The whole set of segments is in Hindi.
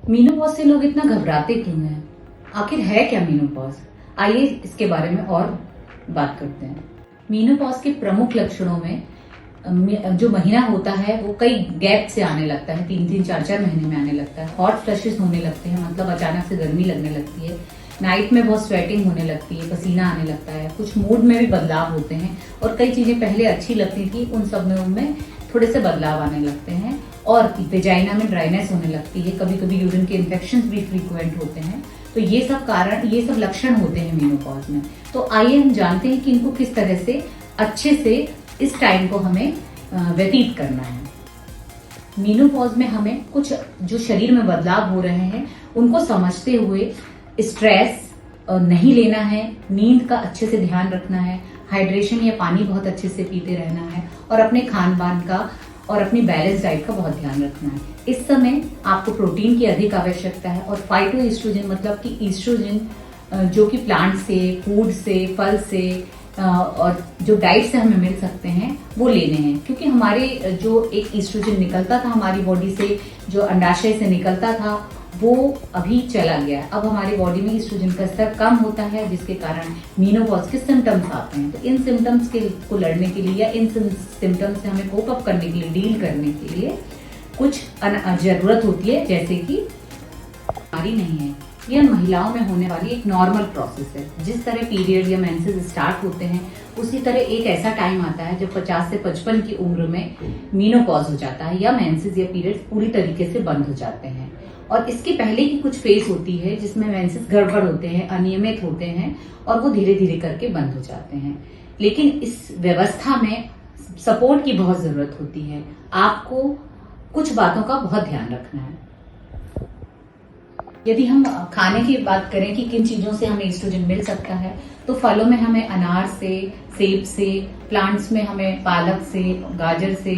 मीनोपॉज से लोग इतना घबराते क्यों हैं? आखिर है क्या मीनोपॉज? आइए इसके बारे में और बात करते हैं। मीनोपॉज के प्रमुख लक्षणों में जो महीना होता है वो कई गैप से आने लगता है, 3-3, 4-4 महीने में आने लगता है। हॉट फ्लशेस होने लगते हैं, मतलब अचानक से गर्मी लगने लगती है। नाइट में बहुत स्वेटिंग होने लगती है, पसीना आने लगता है। कुछ मूड में भी बदलाव होते हैं और कई चीजें पहले अच्छी लगती थी उन सब में उनमें थोड़े से बदलाव आने लगते हैं और वेजाइना में ड्राइनेस होने लगती है। कभी कभी यूरिन के इन्फेक्शंस भी फ्रीक्वेंट होते हैं। तो ये सब लक्षण होते हैं मीनोपॉज में। तो आइए हम जानते हैं कि इनको किस तरह से अच्छे से इस टाइम को हमें व्यतीत करना है। मीनोपॉज में हमें कुछ जो शरीर में बदलाव हो रहे हैं उनको समझते हुए स्ट्रेस नहीं लेना है, नींद का अच्छे से ध्यान रखना है, हाइड्रेशन या पानी बहुत अच्छे से पीते रहना है और अपने खान पान का और अपनी बैलेंस डाइट का बहुत ध्यान रखना है। इस समय आपको प्रोटीन की अधिक आवश्यकता है और फाइटो ईस्ट्रोजन मतलब कि ईस्ट्रोजन जो कि प्लांट से, फूड से, फल से और जो डाइट से हमें मिल सकते हैं वो लेने हैं। क्योंकि हमारे जो एक ईस्ट्रोजन निकलता था हमारी बॉडी से, जो अंडाशय से निकलता था, वो अभी चला गया। अब हमारी बॉडी में ईस्ट्रोजन का स्तर कम होता है जिसके कारण मीनोपॉज के सिम्टम्स आते हैं। तो इन सिम्टम्स को लड़ने के लिए या इन सिम्टम्स से हमें कोप अप करने के लिए, डील करने के लिए कुछ जरूरत होती है, जैसे कि बीमारी नहीं है, यह महिलाओं में होने वाली एक नॉर्मल प्रोसेस है। जिस तरह पीरियड या मेंसेस स्टार्ट होते हैं उसी तरह एक ऐसा टाइम आता है जब 50 से 55 की उम्र में मीनोपॉज हो जाता है या मेंसेस या पीरियड्स पूरी तरीके से बंद हो जाते हैं। और इसके पहले की कुछ फेज होती है जिसमें मेंसेस गड़बड़ होते हैं, अनियमित होते हैं और वो धीरे धीरे करके बंद हो जाते हैं। लेकिन इस व्यवस्था में सपोर्ट की बहुत जरूरत होती है। आपको कुछ बातों का बहुत ध्यान रखना है। यदि हम खाने की बात करें कि किन चीजों से हमें ईस्ट्रोजन मिल सकता है, तो फलों में हमें अनार से, सेब से, प्लांट्स में हमें पालक से, गाजर से,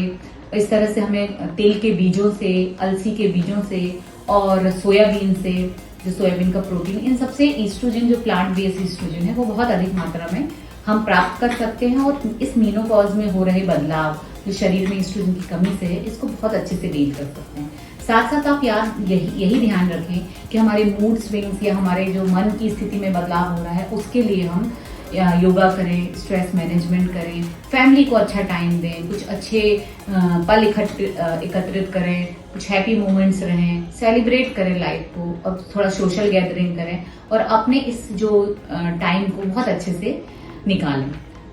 इस तरह से हमें तेल के बीजों से, अलसी के बीजों से और सोयाबीन से, जो सोयाबीन का प्रोटीन, इन सबसे ईस्ट्रोजन, जो प्लांट बेस्ड ईस्ट्रोजन है, वो बहुत अधिक मात्रा में हम प्राप्त कर सकते हैं। और इस मीनोपॉज में हो रहे बदलाव जो शरीर में ईस्ट्रोजन की कमी से है, इसको बहुत अच्छे से डील कर सकते हैं। साथ साथ आप यही ध्यान रखें कि हमारे मूड स्विंग्स या हमारे जो मन की स्थिति में बदलाव हो रहा है उसके लिए हम योगा करें, स्ट्रेस मैनेजमेंट करें, फैमिली को अच्छा टाइम दें, कुछ अच्छे पल एकत्रित करें, कुछ हैप्पी मोमेंट्स रहें, सेलिब्रेट करें लाइफ को और थोड़ा सोशल गैदरिंग करें और अपने इस जो टाइम को बहुत अच्छे से निकालें।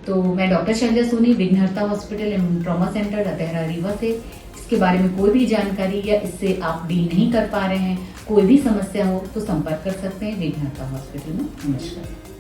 तो मैं doctor Shailja Soni, Vighnaharta hospital and trauma centre Atahra Rewa से इसके बारे में कोई भी जानकारी या इससे आप डील नहीं कर पा रहे हैं, कोई भी समस्या हो तो संपर्क कर सकते हैं विघ्नहर्ता हॉस्पिटल में। नमस्कार।